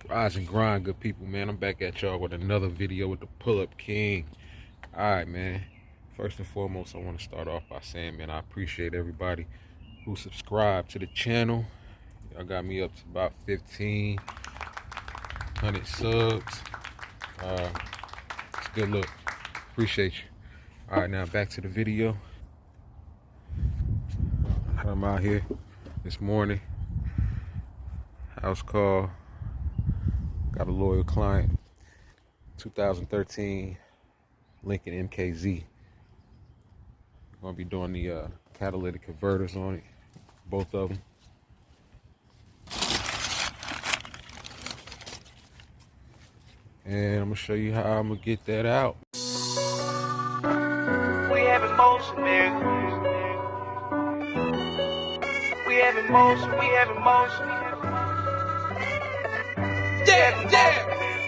Rise and grind, good people, man. I'm back at y'all with another video with the Pull-Up King. Alright, man. First and foremost, I want to start off by saying, man, I appreciate everybody who subscribed to the channel. Y'all got me up to about 1,500 subs. It's a good look. Appreciate you. Alright, now back to the video. I'm out here this morning. House call. Got a loyal client. 2013 Lincoln MKZ. Gonna be doing the catalytic converters on it, both of them. And I'm gonna show you how I'm gonna get that out. We have emotion, nigga. We have emotion, we have emotion. Yeah.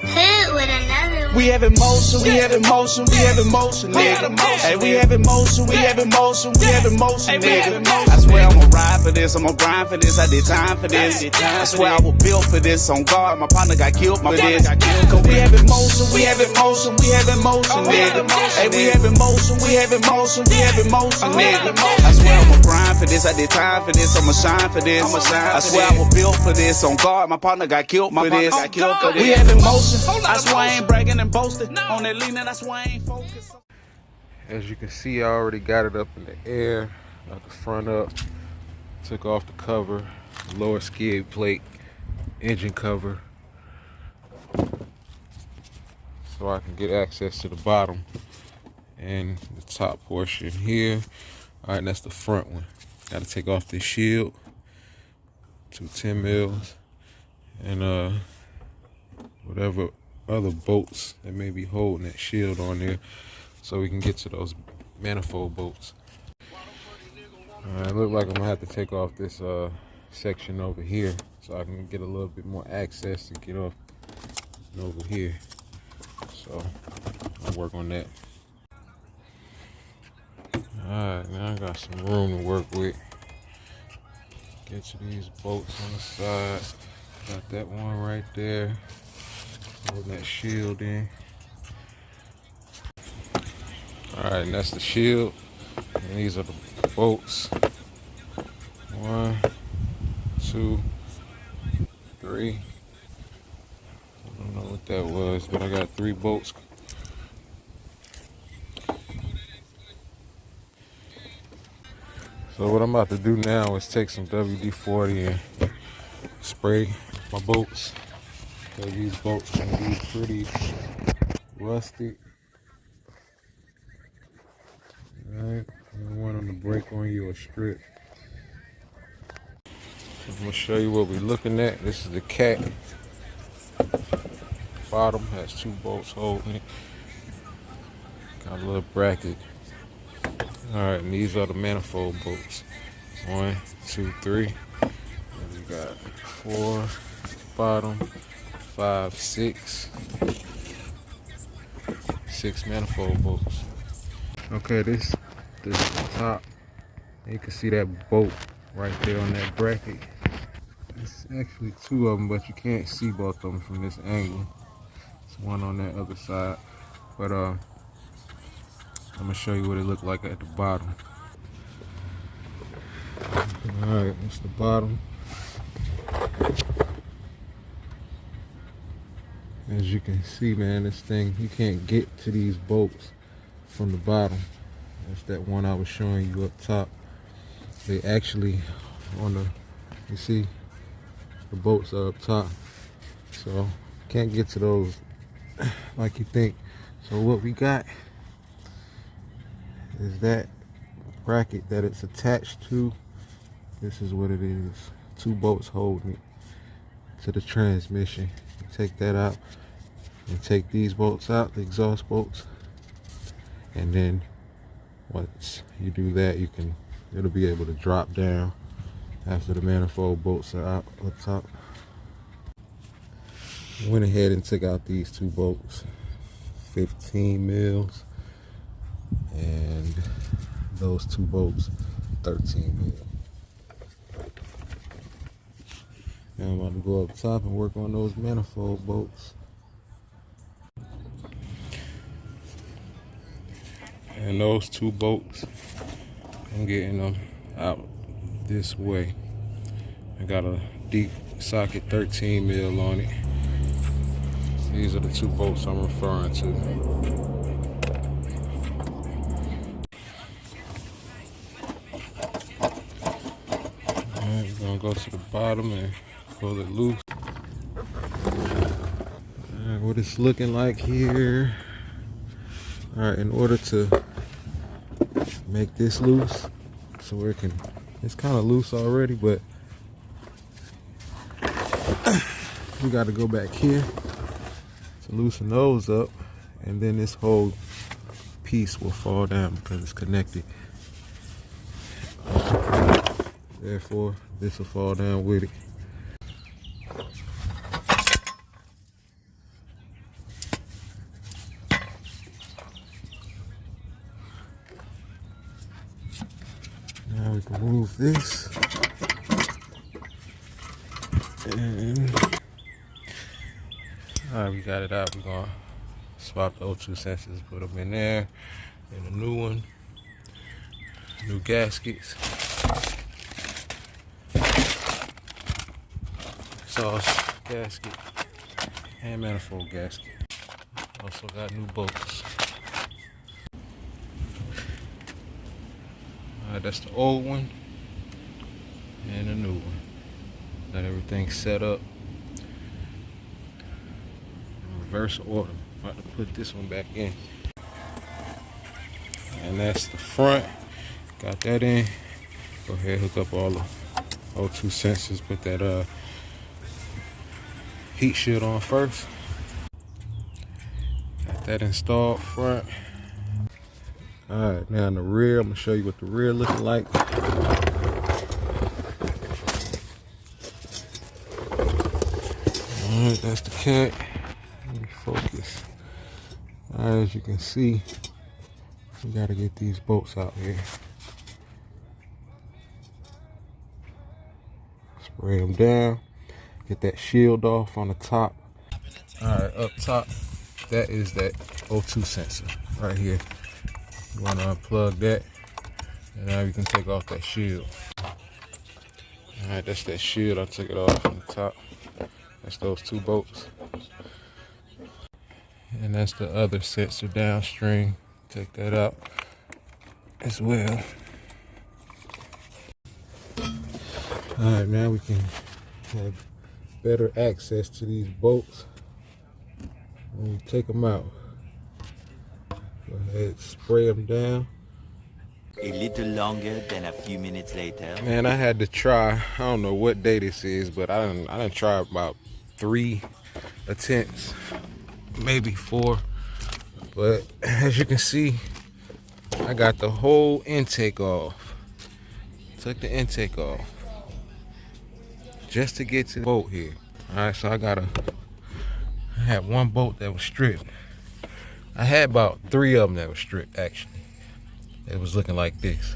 Hit with another one. We have emotion, we have emotion, we have emotion, nigga. Hey, we have emotion, we have emotion, we have emotion, nigga. I swear I'ma ride for this, I'ma grind for this, I did time for this. I swear I was built for this, on guard, my partner got killed for this. Cause we have emotion, we have emotion, we have emotion, nigga. Hey, we have emotion, we have emotion, we have emotion, nigga. I swear I'ma grind for this, I did time for this, I'ma shine for this. I swear I was built for this, on guard, my partner got killed for this. We have emotion, I swear I ain't bragging and boasting. On that leaning, that's why I ain't focused. As you can see, I already got it up in the air, got the front up, took off the cover, lower skid plate, engine cover, so I can get access to the bottom and the top portion here. All right, that's the front one. Got to take off this shield, 10 mils, and whatever other bolts that may be holding that shield on there, so we can get to those manifold bolts. It look like I'm gonna have to take off this section over here so I can get a little bit more access to get off over here. So I'll work on that. Alright, now I got some room to work with. Get to these bolts on the side. Got that one right there. Holding that shield in. Alright, and that's the shield. And these are the bolts. 1, 2, 3. I don't know what that was, but I got 3 bolts. So what I'm about to do now is take some WD-40 and spray my bolts. So these bolts can be pretty rusted. Alright, you don't want them to break on you or strip. I'm gonna show you what we're looking at. This is the cat. Bottom has 2 bolts holding it. Got a little bracket. Alright, and these are the manifold bolts. 1, 2, 3. And we got 4 bottom. 5, 6 manifold bolts. Okay, this is the top. You can see that bolt right there on that bracket. It's actually 2 of them, but you can't see both of them from this angle. There's one on that other side, but I'm gonna show you what it looked like at the bottom. All right, that's the bottom. As you can see, man, this thing, you can't get to these bolts from the bottom. That's that one I was showing you up top. They actually on the, you see, the bolts are up top. So can't get to those like you think. So what we got is that bracket that it's attached to. This is what it is. 2 bolts holding it to the transmission. Take that out and take these bolts out, the exhaust bolts, and then once you do that, it'll be able to drop down after the manifold bolts are out up top. Went ahead and took out these 2 bolts, 15 mils, and those 2 bolts, 13 mil. Now I'm about to go up top and work on those manifold bolts. And those two bolts, I'm getting them out this way. I got a deep socket 13 mil on it. These are the two bolts I'm referring to. Alright, we're gonna go to the bottom and pull it loose. Alright, what it's looking like here. Alright, in order to make this loose, so where it can, it's kind of loose already, but we got to go back here to loosen those up, and then this whole piece will fall down because it's connected. Therefore, this will fall down with it. Now we can remove this. And alright, we got it out. We're gonna swap the O2 sensors, put them in there, and a new one, new gaskets, exhaust gasket, and manifold gasket. Also got new bolts. Alright, that's the old one and the new one. Got everything set up in reverse order. I'm about to put this one back in. And that's the front. Got that in. Go ahead, hook up all the O2 sensors. Put that heat shield on first. Got that installed front. Alright, now in the rear, I'm gonna show you what the rear looking like. Alright, that's the cat. Let me focus. Alright, as you can see, we gotta get these bolts out here. Spray them down. Get that shield off on the top. Alright, up top, that is that O2 sensor right here. You want to unplug that, and now you can take off that shield. Alright, that's that shield. I took it off from the top. That's those two bolts. And that's the other sensor downstream. Take that out as well. Alright, now we can have better access to these bolts when we take them out. Go ahead, spray them down. A little longer than a few minutes later. Man, I had to try, I don't know what day this is, but I done try about 3 attempts, maybe 4. But as you can see, I got the whole intake off. Took the intake off just to get to the bolt here. Alright, so I had one bolt that was stripped. I had about 3 of them that were stripped, actually. It was looking like this.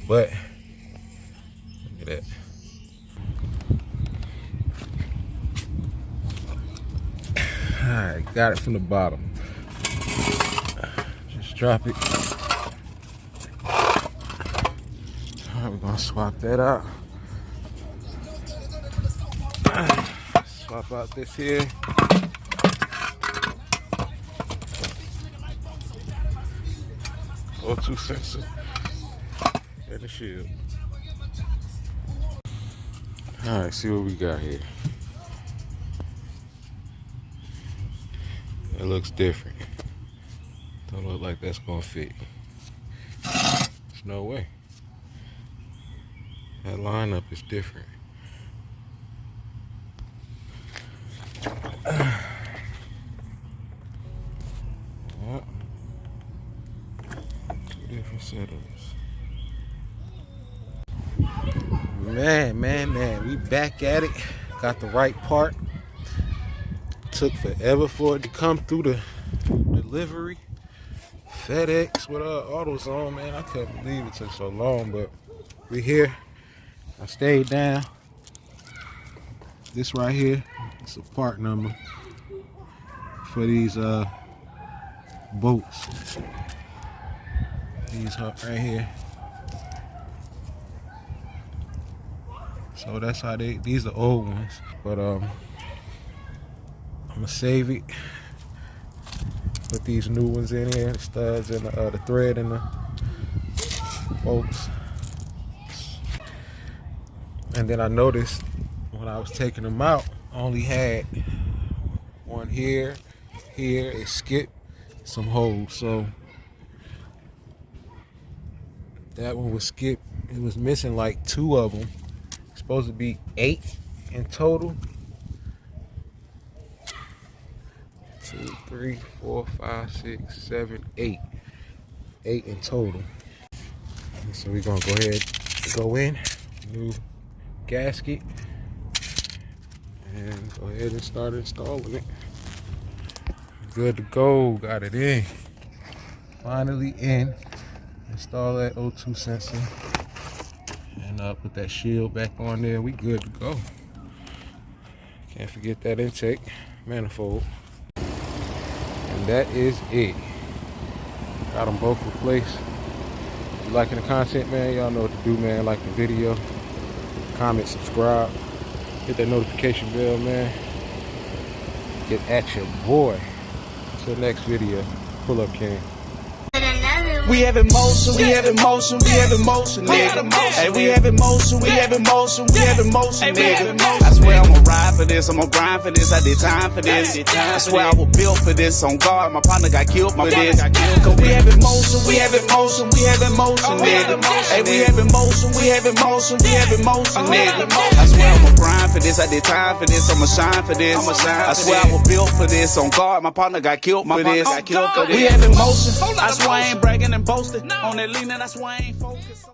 But, look at that. Alright, got it from the bottom. Just drop it. Alright, we're gonna swap that out. Swap out this here. O2 sensor and the shield. Alright, see what we got here. It looks different. Don't look like that's gonna fit. There's no way. That lineup is different. Yep. 2 different setups. Man, we back at it. Got the right part. Took forever for it to come through the delivery. FedEx with AutoZone, man. I couldn't believe it took so long, but we here. I stayed down. This right here, it's a part number for these bolts. These right here. So that's how these are old ones. But I'm gonna save it. Put these new ones in here, the studs and the thread and the bolts. And then I noticed when I was taking them out, I only had one here, it skipped some holes. So that one was skipped. It was missing like 2 of them. It's supposed to be 8 in total. 2, 3, 4, 5, 6, 7, 8. 8 in total. So we're gonna go ahead and go in, new gasket, and go ahead and start installing it. Good to go, got it in. Finally in. Install that O2 sensor and put that shield back on there. We good to go. Can't forget that intake manifold. And that is it. Got them both replaced. If you're liking the content, man, y'all know what to do, man. Like the video, comment, subscribe, hit that notification bell, man. Get at your boy. Until next video, pull up, King. We have emotion, we have emotion, we have emotion, nigga. Hey, we have emotion, we have emotion, we have emotion, nigga. I swear I'ma ride for this, I'ma grind for this, I did time for this. I swear I was built for this, on guard, my partner got killed for this. Cause we have emotion, we have emotion, we have emotion, nigga. Hey, we have emotion, we have emotion, we have emotion, nigga. I swear I'ma grind for this, I did time for this, I'ma shine for this. I swear I was built for this, on guard, my partner got killed for this. We have emotion, I swear I ain't bragging and boasting on that lean, and I swear I ain't focused.